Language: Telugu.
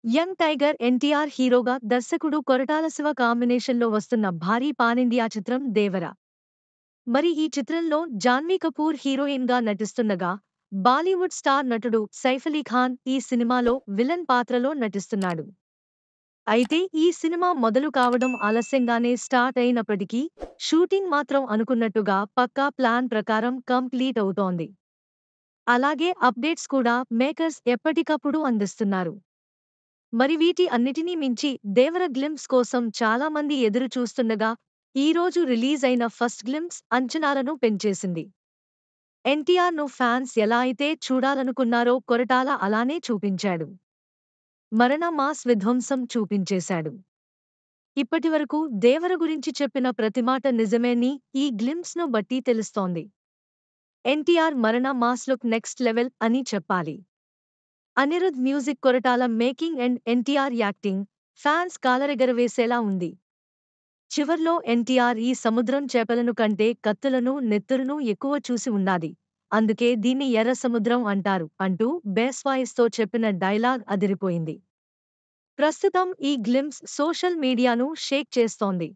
యంగ్ టైగర్ ఎన్టీఆర్ హీరోగా దర్శకుడు కొరటాల శివ కాంబినేషన్లో వస్తున్న భారీ పానిండియా చిత్రం దేవర. మరి ఈ చిత్రంలో జాన్వీ కపూర్ హీరోయిన్గా నటిస్తుండగా, బాలీవుడ్ స్టార్ నటుడు సైఫ్ అలీ ఖాన్ ఈ సినిమాలో విలన్ పాత్రలో నటిస్తున్నాడు. అయితే ఈ సినిమా మొదలు కావడం ఆలస్యంగానే స్టార్ట్ అయినప్పటికీ, షూటింగ్ మాత్రం అనుకున్నట్టుగా పక్కా ప్లాన్ ప్రకారం కంప్లీట్ అవుతోంది. అలాగే అప్డేట్స్ కూడా మేకర్స్ ఎప్పటికప్పుడు అందిస్తున్నారు. మరి వీటి అన్నిటినీ మించి దేవర గ్లింప్స్ కోసం చాలా మంది ఎదురు చూస్తుండగా, ఈరోజు రిలీజ్ అయిన ఫస్ట్ గ్లింప్స్ అంచనాలను పెంచేసింది. ఎన్టీఆర్‌ను ఫ్యాన్స్ ఎలా అయితే చూడాలనుకున్నారో కొరటాల అలానే చూపించాడు. మరణ మాస్ విధ్వంసం చూపించేశాడు. ఇప్పటివరకు దేవర గురించి చెప్పిన ప్రతి మాట నిజమేని ఈ గ్లింప్స్‌ను బట్టి తెలుస్తోంది. ఎన్టీఆర్ మరణ మాస్ లుక్ నెక్స్ట్ లెవెల్ అని చెప్పాలి. Anirudh music Koratala making and NTR acting fans కాలరెగరవేసేలా ఉంది. చివర్లో ఎన్టీఆర్ ఈ సముద్రం చేపలను కంటే కత్తులను నెత్తురును ఎక్కువ చూసి ఉండాది. అందుకే దీన్ని ఎర్ర సముద్రం అంటారు అంటూ బేస్ వాయిస్‌తో చెప్పిన డైలాగ్ అదిరిపోయింది. ప్రస్తుతం ఈ గ్లింప్స్ సోషల్ మీడియాను షేక్ చేస్తోంది.